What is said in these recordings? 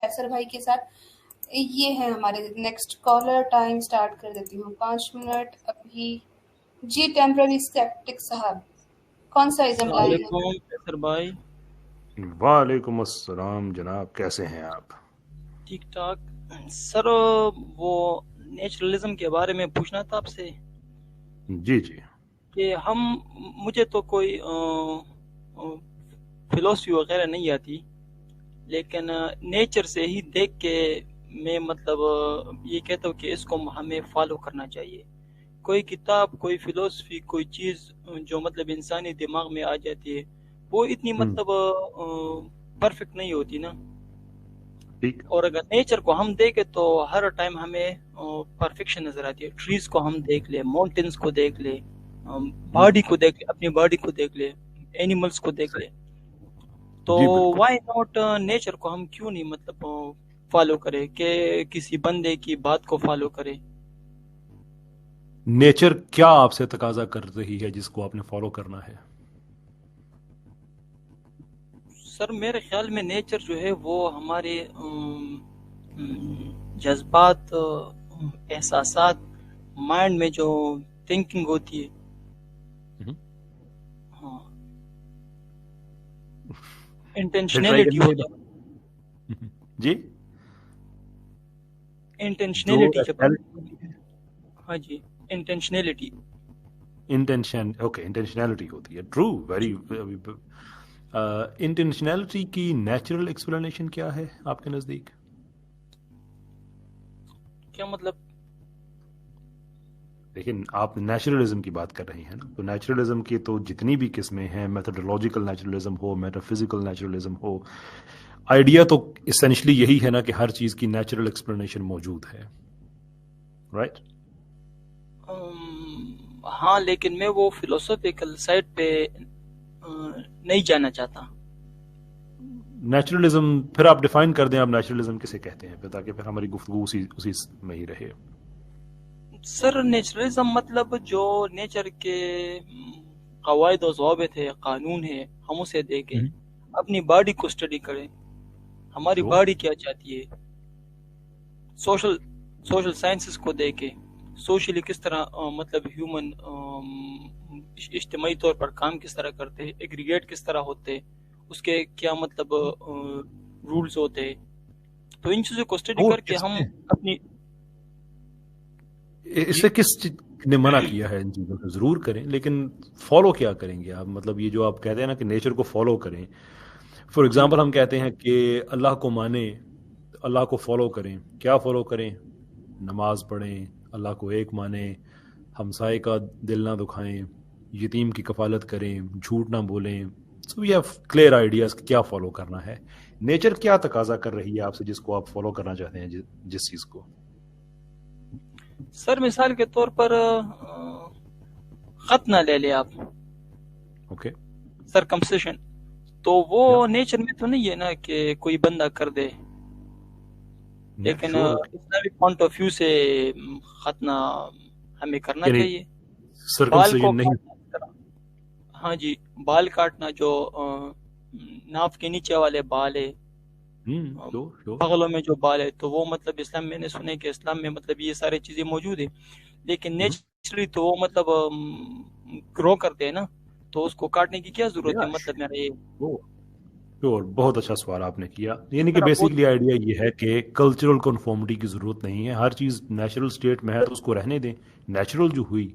ایسر بھائی کے ساتھ. یہ ہے ہمارے نیکسٹ کالر. ٹائم سٹارٹ کر دیتی ہوں 5 منٹ ابھی. جی ٹیمپرری اسکیپٹک صاحب کون سا ازم السلام لائے ہیں؟ علیکم ایسر بھائی. وعلیکم السلام جناب، کیسے ہیں آپ؟ ٹھیک ٹھاک سر. وہ نیچرلزم کے بارے میں پوچھنا تھا آپ سے جی جی. کہ مجھے تو کوئی فلسفی وغیرہ نہیں آتی، لیکن نیچر سے ہی دیکھ کے میں مطلب یہ کہتا ہوں کہ اس کو ہمیں فالو کرنا چاہیے. کوئی کتاب، کوئی فلسفی، کوئی چیز جو مطلب انسانی دماغ میں آ جاتی ہے وہ اتنی مطلب پرفیکٹ نہیں ہوتی نا. ٹھیک. اور اگر نیچر کو ہم دیکھیں تو ہر ٹائم ہمیں پرفیکشن نظر آتی ہے. ٹریز کو ہم دیکھ لیں، ماؤنٹینز کو دیکھ لیں، باڈی کو دیکھ لیں، اپنی باڈی کو دیکھ لیں، اینیملز کو دیکھ لیں. تو جی بالکل. وائی ناٹ نیچر کو ہم کیوں نہیں مطلب فالو کرے کہ کسی بندے کی بات کو فالو کرے. نیچر کیا آپ سے تقاضا کر رہی ہے جس کو آپ نے فالو کرنا ہے؟ سر میرے خیال میں نیچر جو ہے وہ ہمارے جذبات، احساسات، مائنڈ میں جو تھنکنگ ہوتی ہے، ہاں انٹینشنلٹی ہو جائے. جی انٹینشنلٹی جب ہاں جی انٹینشنلٹی انٹینشنلٹی ہوتی ہے. ٹرو. ویری. انٹینشنلٹی کی نیچرل ایکسپلینیشن کیا ہے آپ کے نزدیک؟ کیا مطلب؟ لیکن آپ نیچرلزم کی بات کر رہے ہیں نا، تو نیچرلزم کی تو جتنی بھی قسمیں ہیں، میتھڈولوجیکل نیچرلزم ہو، میٹافزیکل نیچرلزم ہو، آئیڈیا تو اسینشلی یہی ہے نا کہ ہر چیز کی نیچرل ایکسپلینیشن موجود ہے. رائٹ. ہاں لیکن میں وہ فلسفیکل سائڈ پہ نہیں جانا چاہتا. نیچرلزم پھر آپ ڈیفائن کر دیں، آپ نیچرلزم کسے کہتے ہیں پھر، تاکہ پھر ہماری گفتگو اسی میں ہی رہے. سر نیچرلزم مطلب جو نیچر کے قواعد و ضوابط ہے، قانون ہے، ہم اسے دیکھیں، اپنی باڈی کو اسٹڈی کریں، ہماری باڈی کیا چاہتی ہے، سوشل سائنسز کو دیکھیں، سوشلی کس طرح مطلب ہیومن اجتماعی طور پر کام کس طرح کرتے ہیں، ایگریگیٹ کس طرح ہوتے، اس کے کیا مطلب رولز ہوتے ہیں. تو ان چیزوں کو اسٹڈی کر کے ہم اپنی اس سے کس نے منع کیا ہے ان چیزوں کو؟ ضرور کریں، لیکن فالو کیا کریں گے آپ؟ مطلب یہ جو آپ کہتے ہیں نا کہ نیچر کو فالو کریں، فار ایگزامپل ہم کہتے ہیں کہ اللہ کو مانیں، اللہ کو فالو کریں. کیا فالو کریں؟ نماز پڑھیں، اللہ کو ایک مانیں، ہمسائے کا دل نہ دکھائیں، یتیم کی کفالت کریں، جھوٹ نہ بولیں. سو وی ہیو کلیئر آئیڈیاز کہ کیا فالو کرنا ہے. نیچر کیا تقاضا کر رہی ہے آپ سے جس کو آپ فالو کرنا چاہتے ہیں؟ جس چیز کو سر مثال کے طور پر ختنہ لے لیں آپ. اوکے. سرکمسیشن تو وہ نیچر میں تو نہیں ہے نا کہ کوئی بندہ کر دے، لیکن اسلامک پوائنٹ آف ویو سے ختنہ ہمیں کرنا چاہیے. بال کو ہاں جی بال کاٹنا، جو ناف کے نیچے والے بال ہے، بغلوں میں جو بال ہے، تو وہ مطلب اسلام میں نے سنے کہ اسلام میں مطلب یہ ساری چیزیں موجود ہیں، لیکن نیچرلی تو وہ مطلب گرو کرتے ہیں نا، تو اس کو کاٹنے کی کیا ضرورت ہے؟ مطلب میرا یہ بہت اچھا سوال آپ نے کیا. یعنی کہ بیسیکلی آئیڈیا یہ ہے کہ کلچرل کنفارمٹی کی ضرورت نہیں ہے. ہر چیز نیچرل سٹیٹ میں ہے تو اس کو رہنے دیں. نیچرل جو ہوئی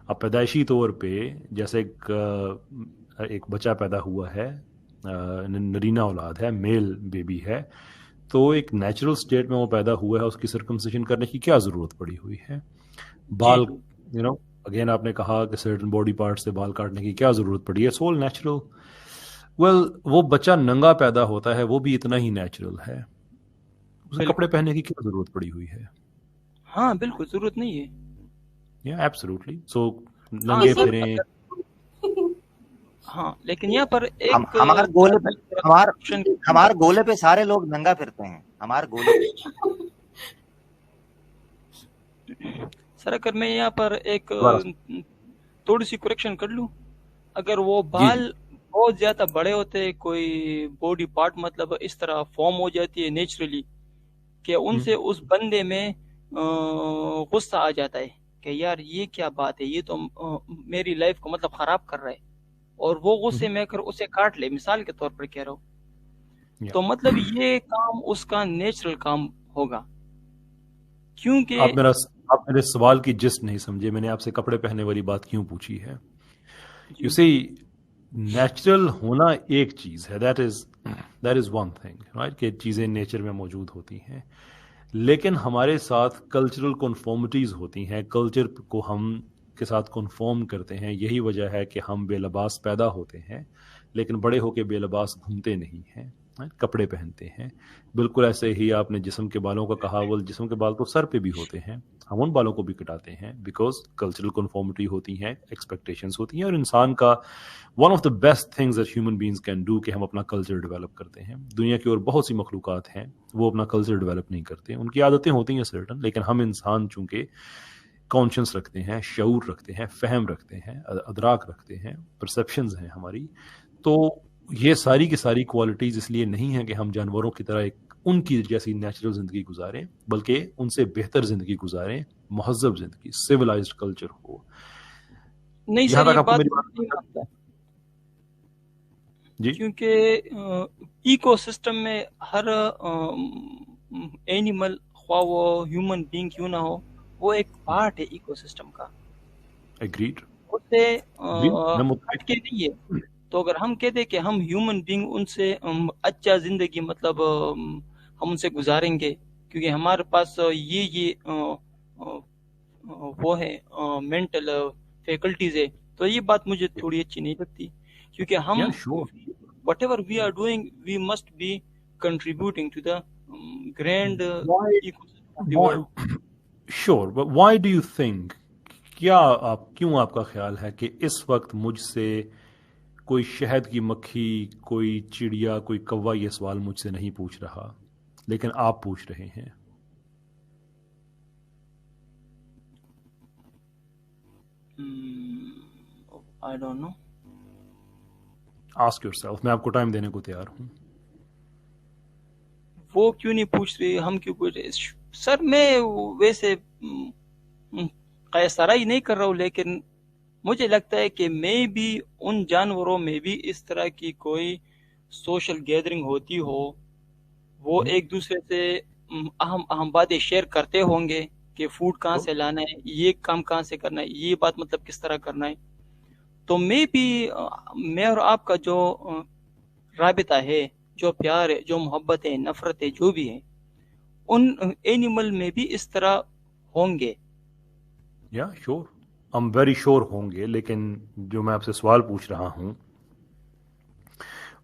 اب پیدائشی طور پہ، جیسے ایک بچہ پیدا ہوا ہے، نرینہ اولاد ہے، میل بیبی ہے، تو ایک نیچرل سٹیٹ میں وہ پیدا ہوا ہے، اس کی سرکمسیشن کرنے کی کیا ضرورت پڑی ہوئی ہے؟ بال اگین آپ نے کہا کہ سرٹن باڈی پارٹ سے بال کاٹنے کی کیا ضرورت پڑی ہے؟ It's all natural. وہ بچہ ننگا پیدا ہوتا ہے، وہ بھی اتنا ہی نیچرل ہے. اسے کپڑے پہننے کی کیا ضرورت پڑی ہوئی ہے؟ ہاں بالکل ضرورت نہیں ہے. ایبسولوٹلی. سو ننگے پھریں. ہاں لیکن یہاں پر ایک ہمارے گولے پہ سارے لوگ ننگا پھرتے ہیں. ہمارے گولے پہ سر اگر میں یہاں پر ایک تھوڑی سی کریکشن کر لوں، اگر وہ بال بہت زیادہ بڑے ہوتے ہیں, کوئی باڈی پارٹ مطلب اس طرح فارم ہو جاتی ہے نیچرلی کہ ان سے اس بندے میں غصہ آ جاتا ہے کہ یار یہ کیا بات ہے, یہ تو میری لائف کو مطلب خراب کر رہا ہے, اور وہ غصے میں کر اسے کاٹ لے, مثال کے طور پر کہہ رہا ہوں. تو مطلب یہ کام اس کا نیچرل کام ہوگا, کیونکہ آپ میرے سوال کی جسٹ نہیں سمجھے. میں نے آپ سے کپڑے پہننے والی بات کیوں پوچھی ہے. یو سی نیچرل ہونا ایک چیز ہے, that is one thing right, کہ چیزیں نیچر میں موجود ہوتی ہیں, لیکن ہمارے ساتھ کلچرل کنفارمٹیز ہوتی ہیں, کلچر کو ہم کے ساتھ کنفارم کرتے ہیں. یہی وجہ ہے کہ ہم بے لباس پیدا ہوتے ہیں لیکن بڑے ہو کے بے لباس گھومتے نہیں ہیں, کپڑے پہنتے ہیں. بالکل ایسے ہی آپ نے جسم کے بالوں کا کہا, وہ جسم کے بال تو سر پہ بھی ہوتے ہیں, ہم ان بالوں کو بھی کٹاتے ہیں بیکاز کلچرل کنفارمٹی ہوتی ہیں, ایکسپیکٹیشنز ہوتی ہیں. اور انسان کا one of the best things that human beings can do کہ ہم اپنا کلچر ڈیولپ کرتے ہیں. دنیا کی اور بہت سی مخلوقات ہیں وہ اپنا کلچر ڈیولپ نہیں کرتے, ان کی عادتیں ہوتی ہیں سرٹن, لیکن ہم انسان چونکہ کانشنس رکھتے ہیں, شعور رکھتے ہیں, فہم رکھتے ہیں, ادراک رکھتے ہیں, پرسیپشنز ہیں ہماری, تو یہ ساری کی ساری کوالٹیز اس لیے نہیں ہیں کہ ہم جانوروں کی طرح ان کی جیسی نیچرل زندگی گزاریں, بلکہ ان سے بہتر زندگی گزاریں, مہذب زندگی, سویلائزڈ کلچر ہو. نہیں سر, یہ بات نہیں مانتا جی, کیونکہ ایکو سسٹم میں ہر اینیمل, خواہ وہ ہیومن بینگ کیوں نہ ہو, وہ ایک پارٹ ہے ایکو سسٹم کا, ایگریڈ, اس سے ہٹ کے نہیں ہے. تو اگر ہم کہتے ہیں کہ ہم ہیومن بینگ ان سے اچھا زندگی مطلب ہم ان سے گزاریں گے کیونکہ ہمارے پاس یہ وہ ہے مینٹل فیکلٹیز ہے, تو یہ بات مجھے تھوڑی اچھی نہیں لگتی, کیونکہ ہم whatever we are doing we must be contributing to the grand shore. Why do you think, کیوں آپ کا خیال ہے کہ اس وقت مجھ سے کوئی شہد کی مکھی, کوئی چڑیا, کوئی کوا یہ سوال مجھ سے نہیں پوچھ رہا لیکن آپ پوچھ رہے ہیں؟ I don't know. Ask yourself. میں آپ کو ٹائم دینے کو تیار ہوں. وہ کیوں نہیں پوچھ رہے, ہم کیوں پوچھ رہے؟ سر میں ویسے قیصرائی نہیں کر رہا ہوں, لیکن مجھے لگتا ہے کہ میں بھی ان جانوروں میں بھی اس طرح کی کوئی سوشل گیدرنگ ہوتی ہو, وہ ایک دوسرے سے اہم باتیں شیئر کرتے ہوں گے کہ فوڈ کہاں سے لانا ہے, یہ کام کہاں سے کرنا ہے, یہ بات مطلب کس طرح کرنا ہے. تو میں اور آپ کا جو رابطہ ہے, جو پیار ہے, جو محبت ہے, نفرت ہے, جو بھی ہے, ان اینیمل میں بھی اس طرح ہوں گے. یا شور, I'm very sure ہوں گے, لیکن جو میں آپ سے سوال پوچھ رہا ہوں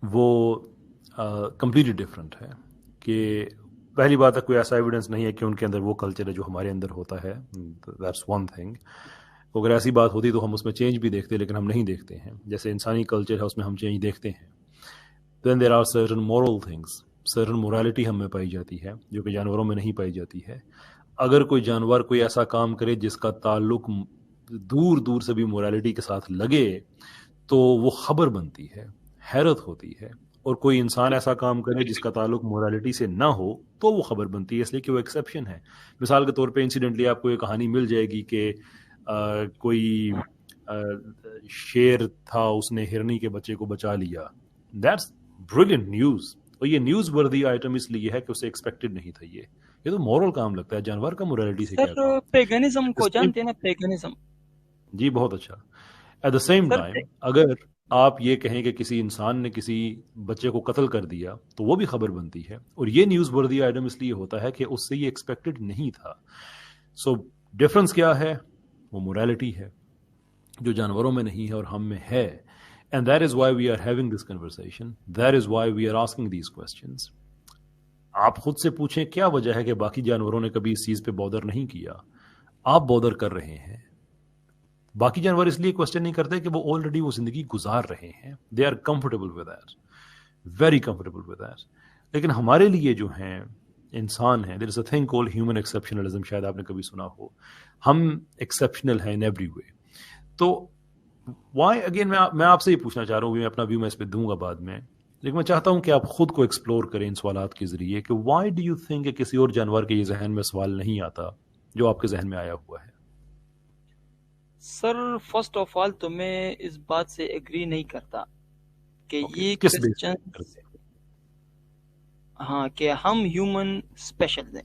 وہ کمپلیٹلی ڈفرینٹ ہے. کہ پہلی بات ہے کوئی ایسا ایویڈنس نہیں ہے کہ ان کے اندر وہ کلچر ہے جو ہمارے اندر ہوتا ہے, دیٹس ون تھنگ. اگر ایسی بات ہوتی تو ہم اس میں چینج بھی دیکھتے, لیکن ہم نہیں دیکھتے ہیں. جیسے انسانی کلچر ہے اس میں ہم چینج دیکھتے ہیں. Then there are certain moral things, certain morality ہم میں پائی جاتی ہے جو کہ جانوروں میں نہیں پائی جاتی ہے. اگر کوئی جانور کوئی ایسا کام کرے جس کا تعلق دور دور سے بھی مورالٹی کے ساتھ لگے تو وہ خبر بنتی ہے, حیرت ہوتی ہے. اور کوئی انسان ایسا کام کرے جس کا تعلق مورالٹی سے نہ ہو تو وہ خبر بنتی ہے, اس لیے کہ وہ ایکسیپشن ہے. مثال کے طور پہ انسیڈنٹلی آپ کو یہ کہانی مل جائے گی کہ کوئی شیر تھا, اس نے ہرنی کے بچے کو بچا لیا. دیٹس بریلینٹ نیوز, اور یہ نیوز وردی آئٹم اس لیے ہے کہ اسے ایکسپیکٹڈ نہیں تھا. یہ تو مورل کام لگتا ہے, جانور کا مورالٹی سے کیا کام. پیگنزم کو جانتے ہیں نا, پیگنزم. جی بہت اچھا. ایٹ دا سیم ٹائم اگر آپ یہ کہیں کہ کسی انسان نے کسی بچے کو قتل کر دیا تو وہ بھی خبر بنتی ہے, اور یہ نیوز وردی آئٹم اس لیے ہوتا ہے کہ اس سے یہ ایکسپیکٹڈ نہیں تھا. سو ڈفرنس کیا ہے, وہ مورالٹی ہے جو جانوروں میں نہیں ہے اور ہم میں ہے. And that is why we are having this conversation. That is why we are asking these questions. آپ خود سے پوچھیں کیا وجہ ہے کہ باقی جانوروں نے کبھی اس چیز پہ بودر نہیں کیا, آپ بودر کر رہے ہیں. باقی جانور اس لیے کوشچن نہیں کرتے کہ وہ آلریڈی وہ زندگی گزار رہے ہیں. They are comfortable with that. Very comfortable with that. لیکن ہمارے لیے جو ہیں انسان ہیں, there is a thing called human exceptionalism, شاید آپ نے کبھی سنا ہو. ہم ایکسیپشنل ہیں in every way. تو وائی اگین میں آپ سے یہ پوچھنا چاہ رہا ہوں, میں اپنا ویو میں اس پہ دوں گا بعد میں, لیکن میں چاہتا ہوں کہ آپ خود کو ایکسپلور کریں ان سوالات کے ذریعے کہ وائی ڈو یو تھنک کہ کسی اور جانور کے یہ ذہن میں سوال نہیں آتا جو آپ کے ذہن میں آیا ہوا ہے. سر فرسٹ آف آل تو میں اس بات سے ایگری نہیں کرتا کہ یہ کس بیس کوسچن, کرتے ہیں؟ ہاں کہ ہم ہیومن اسپیشل ہیں.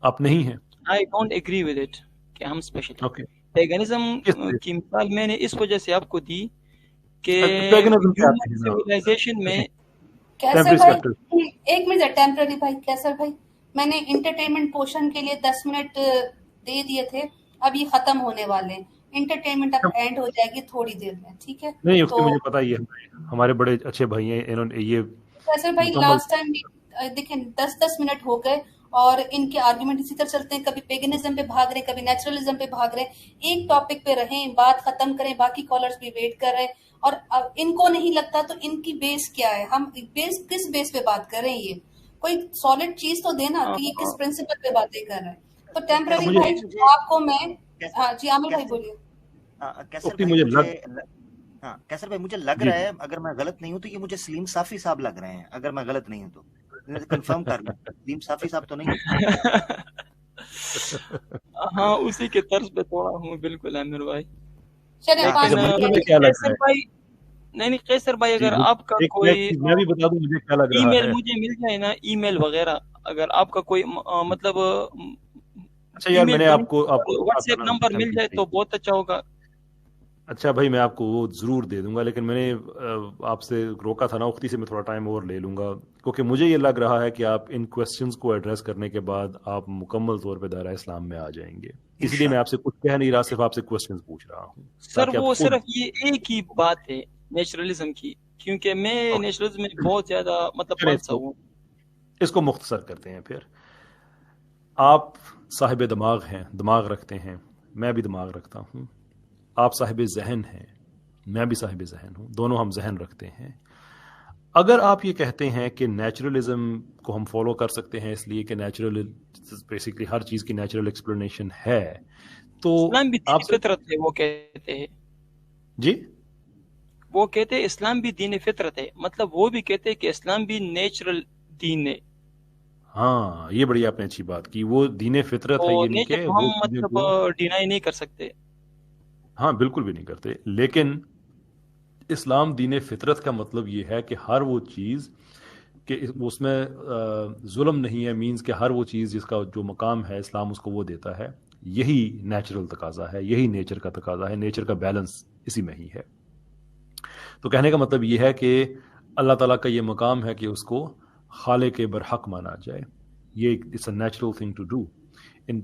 آپ نہیں ہیں. I don't agree with it کہ ہم اسپیشل ہیں. اوکے, پیگنزم کی مثال میں نے اس وجہ سے آپ کو دی کہ پیگنزم کیا ہیومن سویلائزیشن میں کیسر بھائی ایک منٹ, ٹیمپرری بھائی, کیسر بھائی میں نے انٹرٹینمنٹ پورشن کے لیے 10 منٹ دے دیے تھے, اب یہ ختم ہونے والے ہیں. انٹرٹینمنٹ اب اینڈ ہو جائے گی تھوڑی دیر میں, ٹھیک ہے؟ نہیں اس کی مجھے پتا ہی ہے, ہمارے بڑے اچھے بھائی ہیں, انہوں نے یہ کیسر بھائی لاسٹ ٹائم دیکھیں 10 منٹ ہو گئے اور ان کے آرگومنٹ اسی طرح چلتے ہیں, کبھی پیگنزم پہ بھاگ رہے ہیں, کبھی نیچرلزم پہ بھاگ رہے ہیں. ایک ٹاپک پہ رہیں, بات ختم کریں, باقی کالرز بھی ویٹ کر رہے ہیں. اور ان کو نہیں لگتا تو ان کی بیس کیا ہے, ہم بیس کس بیس پہ بات کر رہے ہیں, یہ کوئی سالڈ چیز تو دینا کہ یہ کس پرنسپل پہ باتیں کر رہے ہیں. تو ٹیمپرری بھائی آپ کو میں, ہاں جی عامر بھائی بولیے. کیسر بھائی مجھے لگ رہا ہے, اگر میں غلط نہیں ہوں تو یہ مجھے سلیم صافی صاحب لگ رہے ہیں, اگر میں غلط نہیں ہوں تو کنفرم کر لیں. سلیم صافی صاحب تو نہیں؟ ہاں اسی کے طرز پہ تھوڑا ہوں بالکل عامر بھائی. چلیں 5 منٹ. قیصر بھائی نہیں قیصر بھائی اگر آپ کا کوئی میں بھی بتا دوں مجھے کیا لگ رہا ہے, ای میل مجھے مل جائے نا, ای میل وغیرہ, اگر آپ کا کوئی مطلب اچھا یار میں نے آپ کو واٹس ایپ نمبر مل جائے تو بہت اچھا ہوگا. اچھا بھائی میں آپ کو وہ ضرور دے دوں گا, لیکن میں نے آپ سے روکا تھا نا اختی سے, میں تھوڑا ٹائم اور لے لوں گا کیونکہ مجھے یہ لگ رہا ہے کہ آپ ان کوسچنز کو ایڈریس کرنے کے بعد آپ مکمل طور پہ دائرہ اسلام میں آ جائیں گے, اس لیے میں آپ سے کچھ کہہ نہیں رہا, صرف آپ سے کوسچنز پوچھ رہا ہوں. سر وہ صرف یہ ایک ہی بات ہے نیچرلزم کی, کیونکہ میں نیچرلزم میں بہت زیادہ مطلب پڑھتا ہوں. اس کو مختصر کرتے ہیں پھر. آپ صاحب دماغ ہیں, دماغ رکھتے ہیں, میں بھی دماغ رکھتا ہوں. آپ صاحب ذہن ہیں, میں بھی صاحب ذہن ہوں, دونوں ہم ذہن رکھتے ہیں. اگر آپ یہ کہتے ہیں کہ نیچرلزم کو ہم فالو کر سکتے ہیں اس لیے کہ نیچرل بیسکلی ہر چیز کی نیچرل ایکسپلینیشن ہے, تو اسلام بھی دین فطرت ہے, وہ کہتے ہیں جی, وہ کہتے ہیں اسلام بھی دین فطرت ہے, مطلب وہ بھی کہتے ہیں کہ اسلام بھی نیچرل دین ہے. ہاں یہ بڑی آپ نے اچھی بات کی, وہ دین فطرت ہے, یہ نہیں کہ ہم مطلب ڈینائی نہیں کر سکتے. ہاں بالکل بھی نہیں کرتے, لیکن اسلام دین فطرت کا مطلب یہ ہے کہ ہر وہ چیز کہ اس میں ظلم نہیں ہے, مینز کہ ہر وہ چیز جس کا جو مقام ہے اسلام اس کو وہ دیتا ہے. یہی نیچرل تقاضا ہے, یہی نیچر کا تقاضا ہے, نیچر کا بیلنس اسی میں ہی ہے. تو کہنے کا مطلب یہ ہے کہ اللہ تعالیٰ کا یہ مقام ہے کہ اس کو خالق برحق مانا جائے, یہ it's a natural thing to do.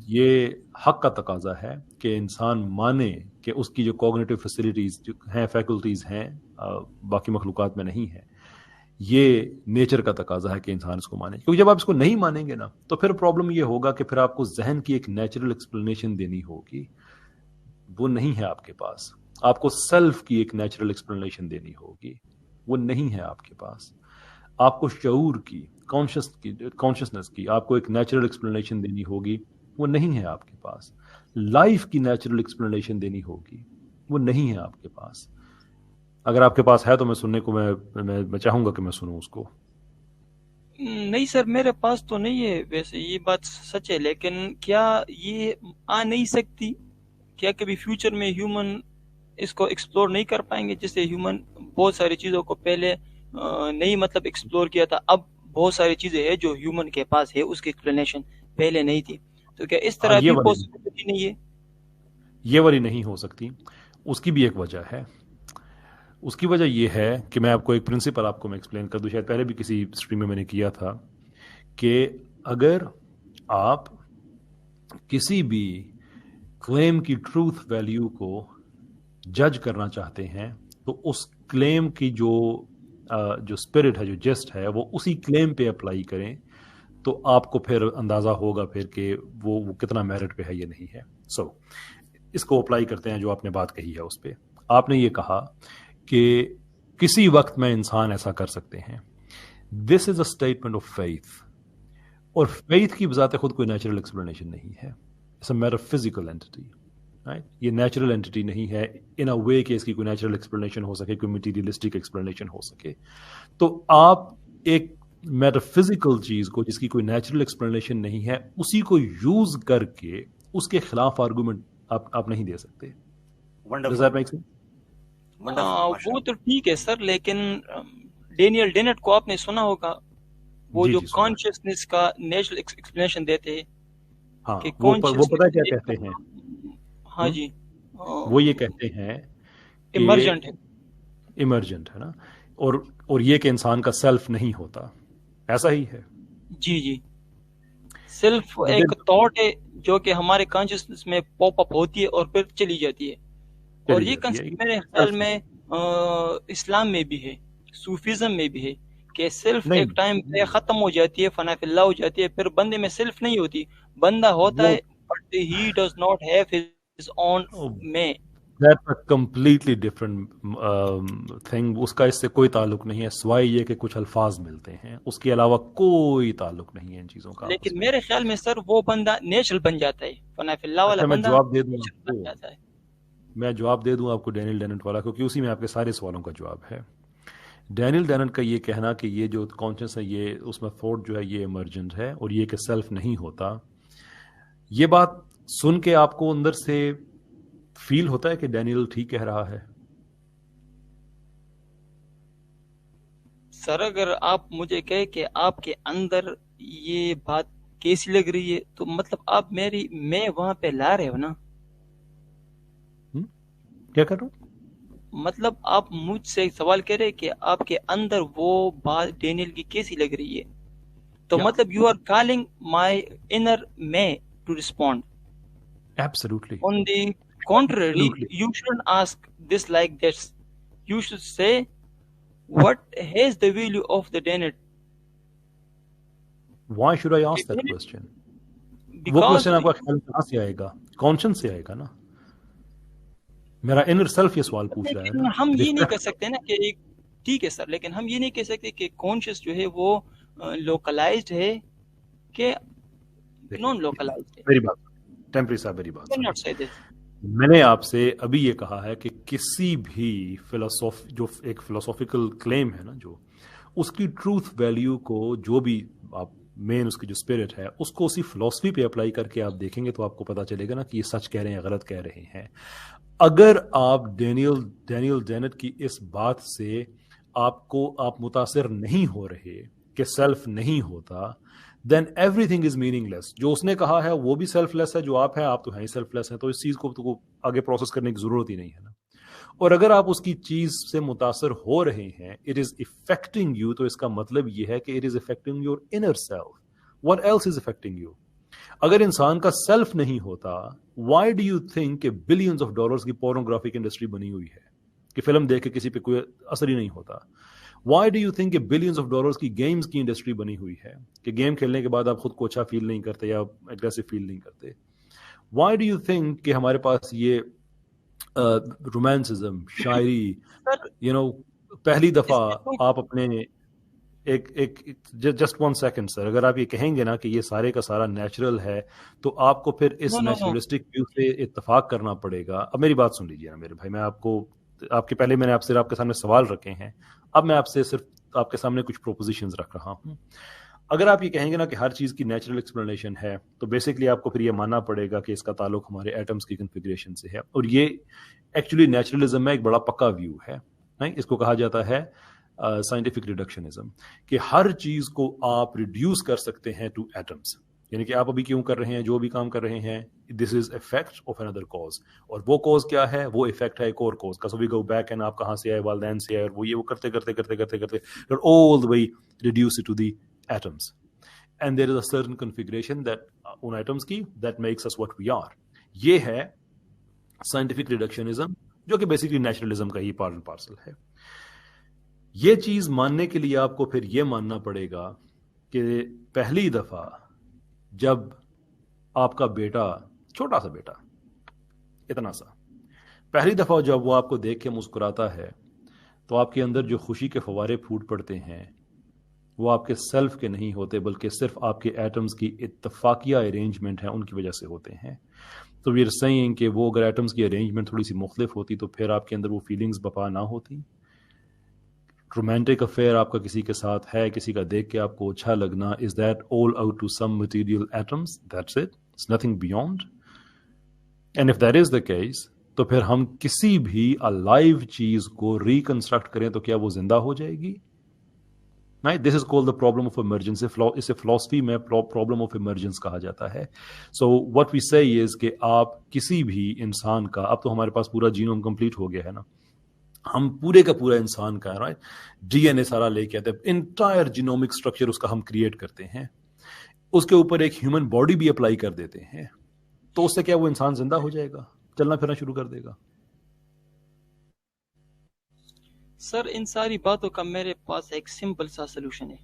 یہ حق کا تقاضا ہے کہ انسان مانے کہ اس کی جو کوگنیٹو فیسلٹیز ہیں, فیکلٹیز ہیں, باقی مخلوقات میں نہیں ہے. یہ نیچر کا تقاضا ہے کہ انسان اس کو مانے, کیونکہ جب آپ اس کو نہیں مانیں گے نا تو پھر پرابلم یہ ہوگا کہ پھر آپ کو ذہن کی ایک نیچرل ایکسپلینیشن دینی ہوگی, وہ نہیں ہے آپ کے پاس. آپ کو سیلف کی ایک نیچرل ایکسپلینیشن دینی ہوگی, وہ نہیں ہے آپ کے پاس. آپ کو شعور کی, کانشسنس کی آپ کو ایک نیچرل ایکسپلینیشن دینی ہوگی, وہ نہیں ہے آپ کے پاس. لائف کی نیچرل ایکسپلینیشن دینی ہوگی, وہ نہیں ہے آپ کے پاس. اگر آپ کے پاس ہے تو میں سننے کو میں چاہوں گا کہ میں سنوں اس کو. نہیں سر میرے پاس تو نہیں ہے, ویسے یہ بات سچ ہے, لیکن کیا یہ آ نہیں سکتی, کیا کبھی فیوچر میں ہیومن اس کو ایکسپلور نہیں کر پائیں گے, جیسے ہیومن بہت ساری چیزوں کو پہلے نہیں مطلب ایکسپلور کیا تھا, اب بہت ساری چیزیں ہیں جو ہیومن کے پاس ہے اس کی ایکسپلینیشن پہلے نہیں تھی, تو کیا اس طرح بھی پاسبلٹی نہیں ہے؟ یہ والی نہیں ہو سکتی. اس کی بھی ایک وجہ ہے. اس کی وجہ یہ ہے کہ میں آپ کو ایک پرنسپل آپ کو میں ایکسپلین کر دوں, شاید پہلے بھی کسی اسٹریم میں نے کیا تھا, کہ اگر آپ کسی بھی کلیم کی ٹروتھ ویلیو کو جج کرنا چاہتے ہیں تو اس کلیم کی جو اسپرٹ ہے, جو جسٹ ہے, وہ اسی کلیم پہ اپلائی کریں, تو آپ کو پھر اندازہ ہوگا پھر کہ وہ کتنا میرٹ پہ ہے یا نہیں ہے. سو اس کو اپلائی کرتے ہیں جو آپ نے بات کہی ہے اس پہ. آپ نے یہ کہا کہ کسی وقت میں انسان ایسا کر سکتے ہیں. This is a statement of faith, اور فیتھ کی بذات خود کوئی نیچرل ایکسپلینیشن نہیں ہے. It's a metaphysical entity. یہ نیچرل اینٹی نہیں ہے ان اے وے کہ اس کی کوئی نیچرل ایکسپلینیشن ہو سکے, کوئی مٹیریلسٹک ایکسپلینیشن ہو سکے. تو آپ ایک میٹافزیکل چیز کو جس کی کوئی نیچرل ایکسپلینیشن نہیں ہے اسی کو یوز کر کے اس کے خلاف آرگومنٹ آپ نہیں دے سکتے. وہ تو ٹھیک ہے سر, لیکن ڈینیل ڈینٹ کو آپ نے سنا ہوگا, وہ جو کانشیسنس کا نیچرل ایکسپلینیشن دیتے ہیں. ہاں وہ پتہ کیا کہتے ہیں؟ ہاں جی, وہ یہ کہتے ہیں ایمرجنٹ ہے نا, اور یہ کہ انسان کا سیلف نہیں ہوتا, ایسا ہی ہے. جی جی, سیلف ایک تھاٹ ہے جو کہ ہمارے کانشیسنس میں پاپ اپ ہوتی ہے اور پھر چلی جاتی ہے. اور یہ کنسیپٹ میرے خیال میں اسلام میں بھی ہے, صوفیزم میں بھی ہے کہ سیلف ایک ٹائم پہ ختم ہو جاتی ہے, فنا فی اللہ ہو جاتی ہے, پھر بندے میں سیلف نہیں ہوتی, بندہ ہوتا ہے but he does not have his own میں. That's a completely different thing. اس کا اس سے کوئی تعلق نہیں ہے سوائے یہ کہ کچھ الفاظ ملتے ہیں, اس کے علاوہ کوئی تعلق نہیں ہے ان چیزوں کا. لیکن میرے خیال میں سر وہ بندہ نیچرل بن جاتا ہے, فنا فی اللہ والا بندہ نیچرل بن جاتا ہے. میں جواب دے دوں آپ کو ڈینیل ڈینٹ والا, کیونکہ اسی میں آپ کے سارے سوالوں کا جواب ہے. ڈینیل ڈینٹ کا یہ کہنا کہ یہ جو کانشیس ہے یہ اس میں تھاٹ جو ہے یہ ایمرجنٹ ہے اور یہ کہ سیلف نہیں ہوتا, یہ بات سن کے آپ کو اندر سے فیل ہوتا ہے کہ ڈینیل ٹھیک کہہ رہا ہے؟ سر اگر آپ مجھے کہے کہ آپ کے اندر یہ بات کیسی لگ رہی ہے تو مطلب آپ میں وہاں پہ لا رہے ہو نا. کیا کر رہا ہوں؟ مطلب آپ مجھ سے سوال کر رہے کہ آپ کے اندر وہ بات ڈینیل کی کیسی لگ رہی ہے, تو مطلب you are calling my inner me to respond. Absolutely. On the contrary, you shouldn't ask this like this. You should say, what is the value of the Dennett? Why should I ask that question? وہ question آپ کا خیال کہاں سے آئے گا؟ Conscience سے آئے گا نا. میرا انر سیلف یہ سوال پوچھ رہا ہے نا. ہم یہ نہیں کہہ سکتے نا کہ ٹھیک ہے سر, لیکن ہم یہ نہیں کہہ سکتے کہ کانشیس جو ہے وہ لوکلائزڈ ہے کہ نان لوکلائزڈ ہے. میری بات ٹیمپری صاحب, میری بات میں نے آپ سے ابھی یہ کہا ہے کہ کسی بھی جو ایک فلسافیکل کلیم ہے نا, جو اس کی ٹروتھ ویلیو کو جو بھی آپ مین اس کی جو اسپرٹ ہے اس کو اسی فلسفی پہ اپلائی کر کے آپ دیکھیں گے تو آپ کو پتا چلے گا نا کہ یہ سچ کہہ رہے ہیں غلط کہہ رہے ہیں. اگر آپ ڈینیل ڈینٹ کی اس بات سے آپ متاثر نہیں ہو رہے کہ سیلف نہیں ہوتا, then every thing is meaningless. جو اس نے کہا ہے وہ بھی سیلف لیس ہے, جو آپ ہیں آپ تو ہیں ہی سیلف لیس ہیں, تو اس چیز کو تو آگے پروسیس کرنے کی ضرورت ہی نہیں ہے نا. اور اگر آپ اس کی چیز سے متاثر ہو رہے ہیں, اٹ از افیکٹنگ یو, تو اس کا مطلب یہ ہے کہ it is affecting your inner self. What else is affecting you? اگر انسان کا سیلف نہیں ہوتا, وائی ڈو یو تھنک کہ بلینز آف ڈالرز کی پورنوگرافک انڈسٹری بنی ہوئی ہے کہ فلم دیکھ کے کسی پہ کوئی اثر ہی نہیں ہوتا؟ وائی ڈو یو تھنک کہ بلینز آف ڈالرز کی گیمز کی انڈسٹری بنی ہوئی ہے کہ گیم کھیلنے کے بعد آپ خود کو اچھا فیل نہیں کرتے یا اگریسو فیل نہیں کرتے؟ وائی ڈو یو تھنک کہ ہمارے پاس یہ رومانسزم, شاعری, پہلی دفعہ آپ اپنے ایک جسٹ 1 سیکنڈ سر, اگر آپ یہ کہیں گے نا کہ یہ سارے کا سارا نیچرل ہے تو آپ کو پھر اس نیچرلسٹک ویو سے اتفاق کرنا پڑے گا. اب میری بات سن لیجیے نا میرے بھائی, میں آپ کے پہلے میں نے آپ کے سامنے سوال رکھے ہیں, اب میں آپ سے صرف آپ کے سامنے کچھ پروپوزیشنز رکھ رہا ہوں. اگر آپ یہ کہیں گے نا کہ ہر چیز کی نیچرل ایکسپلینیشن ہے تو بیسکلی آپ کو پھر یہ ماننا پڑے گا کہ اس کا تعلق ہمارے ایٹمز کی کنفیگریشن سے ہے, اور یہ ایکچولی نیچرلزم میں ایک بڑا پکا ویو ہے. اس کو کہا جاتا ہے سائنٹیفک ریڈکشنزم, کہ ہر چیز کو آپ ریڈیوس کر سکتے ہیں ٹو ایٹمز. یعنی کہ آپ ابھی کیوں کر رہے ہیں جو بھی کام کر رہے ہیں, this is effect of another cause, اور وہ کاز کیا ہے, وہ افیکٹ ہے ایک اور کاز کا. سو وی گو بیک اینڈ آپ کہاں سے آئے, والدین سے آئے, اور وہ کرتے کرتے کرتے کرتے کرتے all the way reduce it to the atoms, and there is a certain configuration that in atoms کی that makes us what we are. یہ ہے scientific reductionism, جو کہ بیسکلی نیچرلزم کا ہی پارٹ اینڈ پارسل ہے. یہ چیز ماننے کے لیے آپ کو پھر یہ ماننا پڑے گا کہ پہلی دفعہ جب آپ کا بیٹا, چھوٹا سا بیٹا, اتنا سا, پہلی دفعہ جب وہ آپ کو دیکھ کے مسکراتا ہے تو آپ کے اندر جو خوشی کے فوارے پھوٹ پڑتے ہیں وہ آپ کے سیلف کے نہیں ہوتے, بلکہ صرف آپ کے ایٹمز کی اتفاقیہ ارینجمنٹ ہیں ان کی وجہ سے ہوتے ہیں. تو وی آر سیئنگ کہ وہ اگر ایٹمس کی ارینجمنٹ تھوڑی سی مختلف ہوتی تو پھر آپ کے اندر وہ فیلنگز بپا نہ ہوتی. رومانٹک افیئر آپ کا کسی کے ساتھ ہے, کسی کا دیکھ کے آپ کو اچھا لگنا, is that all out to some material atoms, that's it, it's nothing beyond. And if that is the case تو پھر ہم کسی بھی لائیو چیز کو ریکنسٹرکٹ کریں تو کیا وہ زندہ ہو جائے گی؟ This is called the problem of emergence. اسے فلاسفی میں پرابلم آف ایمرجنس کہا جاتا ہے. سو واٹ وی سے از کہ آپ کسی بھی انسان کا, اب تو ہمارے پاس پورا جینوم کمپلیٹ ہو گیا ہے نا, ہم پورے کا پورا انسان کا رائٹ ڈی این اے سارا لے کے آتے ہیں, انٹائر جینومک اسٹرکچر اس کا ہم کریٹ کرتے ہیں, اس کے اوپر ایک ہیومن باڈی بھی اپلائی کر دیتے ہیں, تو اس سے کیا وہ انسان زندہ ہو جائے گا, چلنا پھرنا شروع کر دے گا؟ سر ان ساری باتوں کا میرے پاس ایک سمپل سا سلوشن ہے.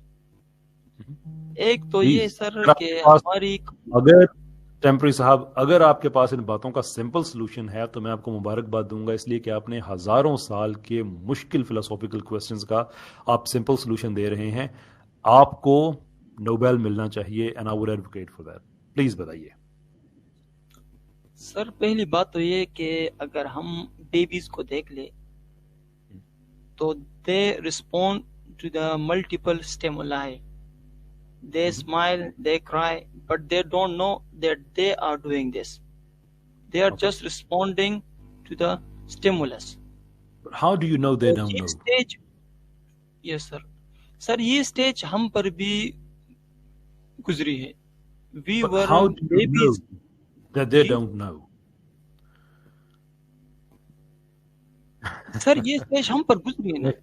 ایک تو یہ سر کہ ہماری, اگر ٹیمپری صاحب اگر آپ کے پاس ان باتوں کا سمپل سلوشن ہے تو میں آپ کو مبارکباد دوں گا, اس لیے کہ آپ نے ہزاروں سال کے مشکل فلسافیکل کوسچنز کا آپ سمپل سلوشن دے رہے ہیں. آپ کو نوبیل ملنا چاہیے and I would advocate for that. Please بتائیے. سر پہلی بات تو یہ کہ اگر ہم بیبیز کو دیکھ لیں تو they respond to the multiple stimuli. They smile, they cry, but they don't know that they are doing this. They are just responding to the stimulus. But how do you know they don't know? Stage, yes sir. Sir, یہ stage ہم پر بھی گزری ہے. We But were how do you babies. know that they don't know? Sir, یہ stage ہم پر گزری ہے نا.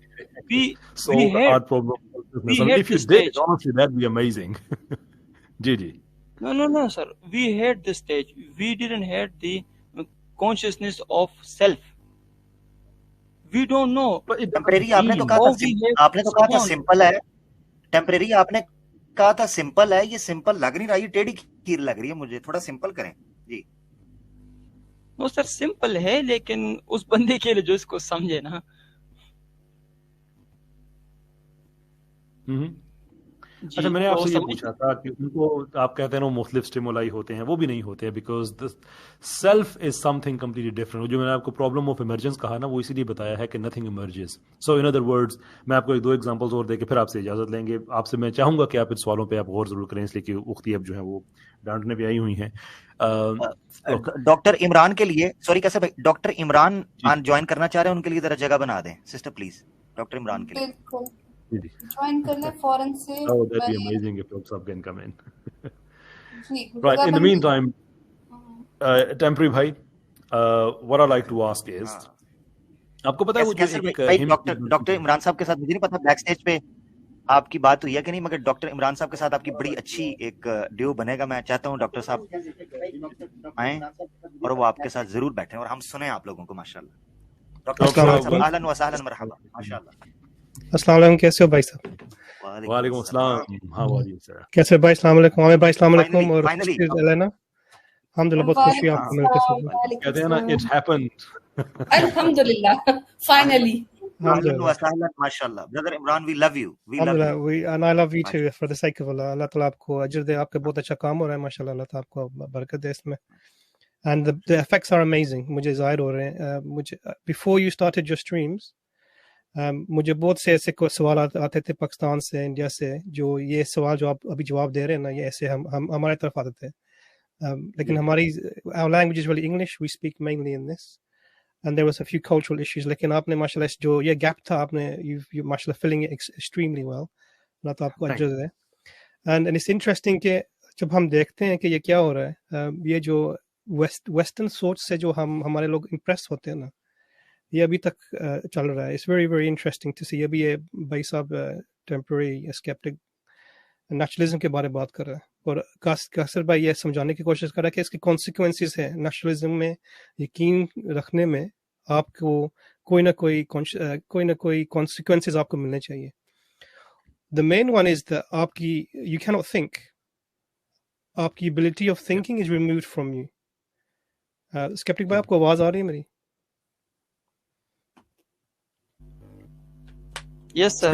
So our problem. If you did, honestly, that'd be amazing. Ji. No, sir. We had the stage. We didn't have the consciousness of self. We don't know. Temporary آپ نے تو کہا تھا سمپل ہے. ٹیمپریری آپ نے کہا تھا سمپل ہے. یہ سمپل لگ نہیں رہا, یہ ٹیڑھی کھیر لگ رہی ہے مجھے. تھوڑا سمپل کریں جی. وہ سر سمپل ہے لیکن اس بندے کے لیے جو اس کو سمجھے نا. اچھا, میں نے آپ سے یہ پوچھا تھا کہ ان کو آپ کہتے ہیں نا مختلف اسٹیمولائی ہوتے ہیں, وہ بھی نہیں ہوتے ہیں because self is some thing completely different. جو میں نے آپ کو پرابلم آف ایمرجنس کہا نا, وہ اسی لیے بتایا ہے کہ nothing emerges. So in other words میں آپ کو ایک دو ایگزامپلز اور دے کے پھر آپ سے اجازت لیں گے. آپ سے میں چاہوں گا کہ آپ ان سوالوں پہ آپ غور ضرور کریں, اس لیے کہ اختی اب جو ہے وہ ڈانٹنے پہ آئی ہوئی ہیں. ڈاکٹر عمران کے لیے, سوری کیسے بھائی, ڈاکٹر عمران جوائن کرنا چاہ رہے ہیں, ان کے لیے ذرا جگہ بنا دیں سسٹر پلیز. ڈاکٹر عمران کے لیے جوائن کر لیں فوراً سے. Oh, that'd be amazing if folks up can come in. Right, in the meantime, Temporary bhai, what I'd like to ask is, آپ کو پتا ہے وہ جو ڈاکٹر عمران صاحب کے ساتھ, مجھے نہیں پتا بیک سٹیج پہ آپ کی بات ہوئی ہے کہ نہیں, مگر ڈاکٹر عمران صاحب کے ساتھ آپ کی بڑی اچھی ایک ڈیو بنے گا. میں چاہتا ہوں ڈاکٹر صاحب آئیں اور وہ آپ کے ساتھ ضرور بیٹھیں اور ہم سنیں آپ لوگوں کو. ماشاءاللہ ڈاکٹر صاحب اہلا و سہلا مرحبا. ماشاءاللہ. السلام علیکم, کیسے ہو بھائی صاحب؟ وعلیکم السلام. کیسے بھائی؟ السلام علیکم. عامر بھائی السلام علیکم. اور الحمدللہ بہت خوشی آپ کو مل کے. کہتے ہیں نا اٹ ہیپنڈ. الحمدللہ فائنلی. ماشاءاللہ brother Imran, we love you. and I love you too for the sake of Allah. اللہ تعالیٰ آپ کو اجر دے, آپ کا بہت اچھا کام ہو رہا ہے ماشاءاللہ. اللہ تعالیٰ آپ کو برکت دے اس میں. and the effects are amazing. مجھے ظاہر ہو رہے ہیں. مجھے before you started your streams مجھے بہت سے ایسے سوالات آتے تھے پاکستان سے, انڈیا سے, جو یہ سوال جو آپ ابھی جواب دے رہے ہیں نا, یہ ایسے ہمارے طرف آتے تھے. لیکن ہماری our language is really English, we speak mainly in this, and there was a few cultural issues. لیکن آپ نے ماشاءاللہ جو یہ گیپ تھا, آپ نے you ماشاءاللہ filling it extremely well. اللہ تو آپ کو اجر دے. and it's interesting کہ جب ہم دیکھتے ہیں کہ یہ کیا ہو رہا ہے, یہ جو ویسٹرن سوچ سے جو ہمارے لوگ امپریس ہوتے ہیں نا, یہ ابھی تک چل رہا ہے. It's very very interesting to see. ابھی یہ بھائی صاحب ٹیمپرری اسکیپٹک نیچرلزم کے بارے میں بات کر رہا ہے, اور قاصر بھائی یہ سمجھانے کی کوشش کر رہا ہے کہ اس کے کانسیکوینسز ہیں. نیچرلزم میں یقین رکھنے میں آپ کو کوئی نہ کوئی کانسیکوینسز آپ کو ملنے چاہیے. دا مین ون از دا آپ کی یو کی ناٹ تھنک, آپ کی ability of thinking is removed from you. Sceptic بھائی آپ کو آواز آ رہی ہے میری؟ Yes sir.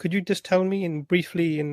could you just tell me in briefly in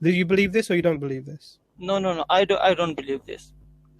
do you believe this or you don't believe this? No, I don't believe this.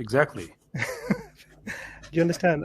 Exactly. You understand?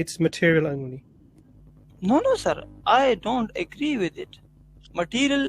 it's material only. No sir, I don't agree with it. Material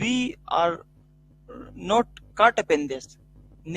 we are not caught up in this.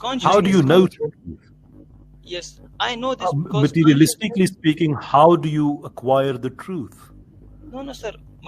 How do you know truth? Yes, I know this because materialistically speaking, how do you acquire the truth? No sir,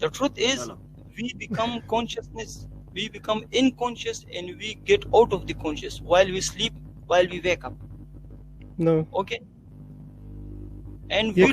The truth is we become consciousness, we become unconscious and we get out of the conscious while we sleep, while we wake up. No. Okay. And we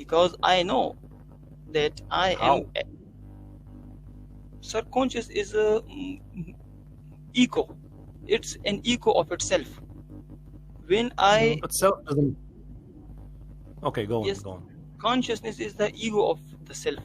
Because I know that I am. Sir, conscious is ego. it's an ego of itself. When I But self doesn't. Okay, go on. yes, Go on. consciousness is the ego of the self.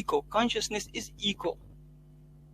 ego. Consciousness is ego.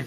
if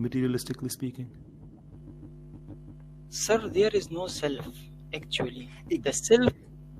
materialistically speaking? Sir, there is no self actually. The self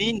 being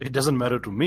It doesn't matter to me,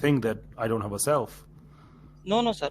think that I don't have a self. No, sir.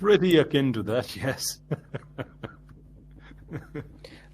Pretty akin to that, yes.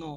No.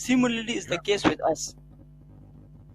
Similarly is the case with us.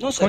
No, sir.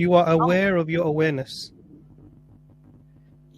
you are aware of your awareness.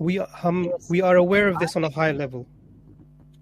we are aware of this on a high level.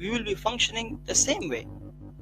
we will be functioning the same way.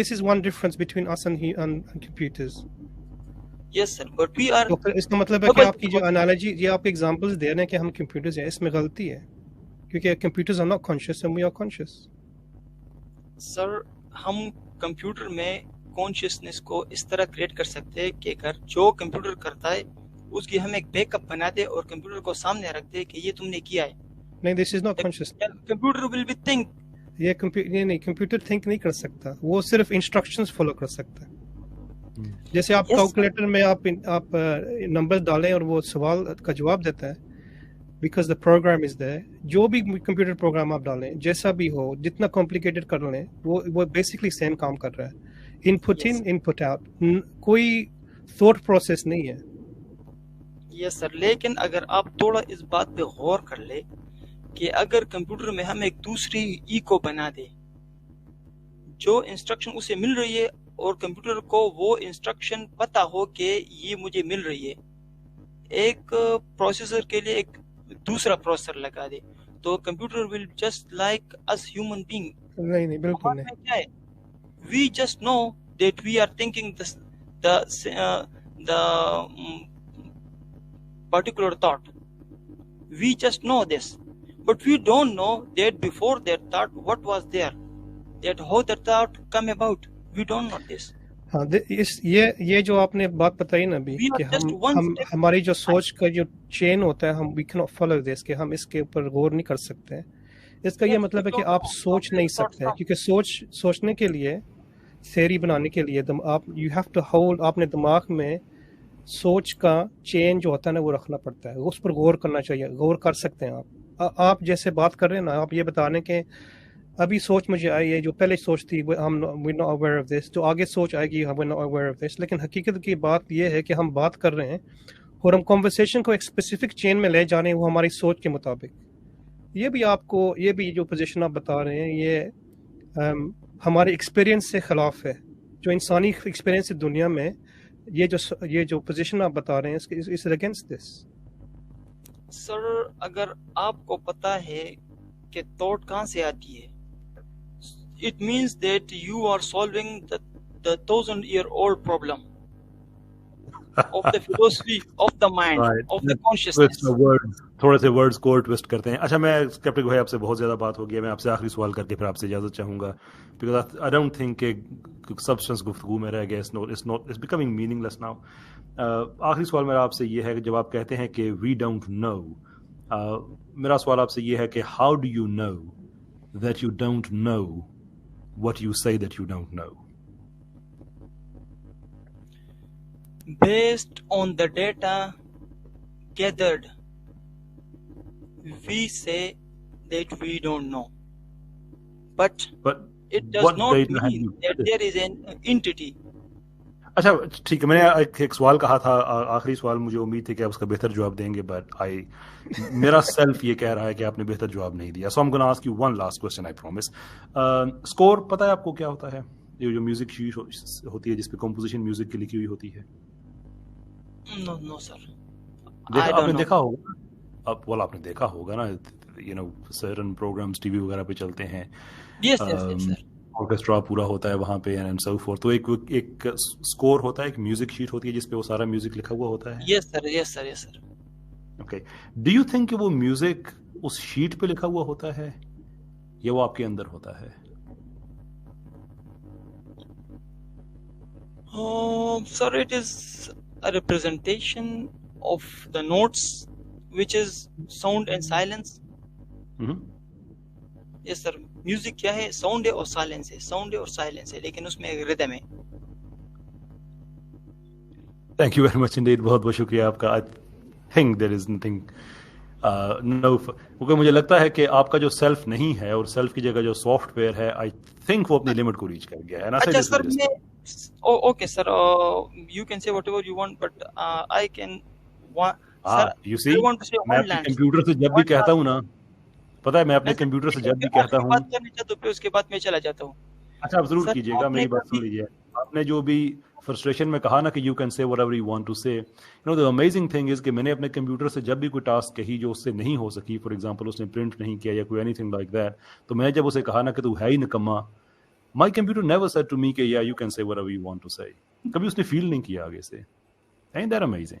this is one difference between us and computers. Yes sir, but we are تو پھر اس کا مطلب ہے کہ آپ کی جو analogy یہ آپ ایگزامپلس دے رہے ہیں کہ ہم کمپیوٹرز ہیں، اس میں غلطی ہے کیونکہ computers are not conscious and we are conscious. Sir ہم کمپیوٹر میں کانشیسنس کو اس طرح کریٹ کر سکتے ہیں کہ اگر جو کمپیوٹر کرتا ہے اس کی ہم ایک بیک اپ بنا دے اور کمپیوٹر کو سامنے رکھ دے کہ یہ تم نے کیا ہے. نہیں، this is not conscious. Computer will be think. یہ نہیں، کمپیوٹر تھنک نہیں کر سکتا، وہ صرف انسٹرکشنز فالو کر سکتا ہے. جیسے آپ کیلکولیٹر میں آپ نمبر ڈالیں اور وہ سوال کا جواب دیتا ہے بیکاز دا پروگرام از دیر. جو بھی کمپیوٹر پروگرام آپ ڈالیں جیسا بھی ہو، جتنا کمپلیکیٹڈ کر لیں، وہ بیسکلی سیم کام کر رہا ہے. ان پٹ ان، ان پٹ آؤٹ، کوئی تھاٹ پروسیس نہیں ہے. یس سر، لیکن اگر آپ تھوڑا اس بات پہ غور کر لے کہ اگر کمپیوٹر میں ہم ایک دوسری ایکو بنا دے جو انسٹرکشن اسے مل رہی ہے اور کمپیوٹر کو وہ انسٹرکشن پتا ہو کہ یہ مجھے مل رہی ہے، ایک پروسیسر کے لیے ایک دوسرا پروسیسر لگا دے، تو کمپیوٹر ول جسٹ لائک اس ہیومن بینگ. نہیں، بالکل نہیں. کیا ہے، we just know that we are thinking the particular thought. We just know this, but we don't know that before that thought what was there, that how that thought come about. We don't know this. ہاں، یہ جو آپ نے بات بتائی نا ابھی کہ ہم ہماری جو سوچ کا جو چین ہوتا ہے، ہم we cannot follow this, کہ ہم اس کے اوپر غور نہیں کر سکتے. اس کا یہ مطلب ہے کہ آپ سوچ نہیں سکتے، کیونکہ سوچنے کے لیے، تھیوری بنانے کے لیے آپ یو ہیو ٹو ہولڈ، آپ نے دماغ میں سوچ کا چین جو ہوتا ہے نا وہ رکھنا پڑتا ہے، اس پر غور کرنا چاہیے. غور کر سکتے ہیں آپ جیسے بات کر رہے ہیں نا، آپ یہ بتا رہے ہیں کہ ابھی سوچ مجھے آئی ہے، جو پہلے سوچ تھی ہم وی ناٹ اویئر آف دس، جو آگے سوچ آئے گی وی ناٹ اویئر آف دس. لیکن حقیقت کی بات یہ ہے کہ ہم بات کر رہے ہیں اور ہم کنورسیشن کو ایک اسپیسیفک چین میں لے جا رہے ہیں، وہ ہماری سوچ کے مطابق. یہ بھی آپ کو، یہ بھی جو پوزیشن آپ بتا رہے ہیں، یہ ہمارے ایکسپیرینس سے خلاف ہے. جو انسانی ایکسپیرینس ہے دنیا میں، یہ جو پوزیشن آپ بتا رہے ہیں، اس اگینسٹ دس. سر اگر آپ کو پتا ہے کہ تھاٹ کہاں سے آتی ہے، it means that you are solving the 1000-year-old problem of the philosophy of the mind, right, of the consciousness. تھوڑے سے ورڈز کو ٹویسٹ کرتے ہیں. اچھا، میں کیپٹن بھائی آپ سے بہت زیادہ بات ہو گیا، میں آپ سے آخری سوال کر کے پھر آپ سے اجازت چاہوں گا، بیکاز آئی ڈونٹ تھنک کہ سبسٹنس گفتگو میں رہ گیا، it's becoming meaningless now. آخری سوال میرا آپ سے یہ ہے کہ جب آپ کہتے ہیں کہ وی ڈونٹ نو، میرا سوال آپ سے یہ ہے کہ how do you know that you don't know what you say that you don't know? Based on the data gathered, we say that we don't know, but it does not mean that there is an entity. اچھا ٹھیک ہے، میں نے ایک سوال کہا تھا، آخری سوال، مجھے امید تھی کہ آپ اس کا بہتر جواب دیں گے، بٹ میرا سیلف یہ کہہ رہا ہے کہ آپ نے بہتر جواب نہیں دیا. سو I'm gonna ask you one last question, I promise. Score پتہ ہے آپ کو کیا ہوتا ہے؟ یہ جو میوزک شیٹ ہوتی ہے جس پہ کمپوزیشن میوزک کی لکھی ہوئی ہوتی ہے. No sir. آپ نے دیکھا ہوگا، آپ نے دیکھا ہوگا نا، you know certain programs T V وغیرہ پہ چلتے ہیں. Yes sir. آرکیسٹرا پورا ہوتا ہے وہاں پہ اینڈ سو فورتھ. تو ایک اسکور ہوتا ہے، ایک میوزک شیٹ ہوتی ہے جس پہ وہ سارا میوزک لکھا ہوا ہوتا ہے. یس سر. اوکے، ڈو یو تھنک کہ وہ میوزک اس شیٹ پہ لکھا ہوا ہوتا ہے یا وہ آپ کے اندر ہوتا ہے؟ Sir, it is a representation of the notes which is sound and silence. Yes sir. Music کیا ہے؟ ساؤنڈ ہے اور سائلنس ہے، ساؤنڈ ہے اور سائلنس ہے، لیکن اس میں ایک ردم ہے. Thank you very much indeed, بہت بہت شکریہ آپ کا. I think there is nothing no, کیونکہ مجھے لگتا ہے کہ آپ کا جو سیلف نہیں ہے اور سیلف کی جگہ جو سافٹ ویئر ہے، آئی تھنک وہ اپنی لمٹ کو ریچ کر گیا ہے. اچھا سر، میں okay sir, you can say whatever you want, but I can you see, میں اپنے کمپیوٹر سے جب بھی کہتا ہوں نا، پتا ہے میں اپنے کمپیوٹر سے جب بھی کہتا ہوں، بات کرنا چاہتا ہوں پھر اس کے بعد میں چلا جاتا ہوں. اچھا آپ ضرور کیجیے گا، میری بات سن لیجیے. آپ نے جو بھی فرسٹریشن میں کہا نا کہ you can say whatever you want to say, you know the amazing thing is کہ میں نے اپنے کمپیوٹر سے جب بھی کوئی ٹاسک کہی جو اس سے نہیں ہو سکی، فار ایگزامپل اس نے پرنٹ نہیں کیا یا کوئی اینی تھنگ لائک دیٹ، تو میں جب اسے کہا نا کہ تو ہے ہی نکما، my computer never said to me کہ یا you can say whatever you want to say. کبھی اس نے فیل نہیں کیا آگے سے. Ain't that amazing?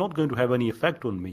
not going to have any effect on me.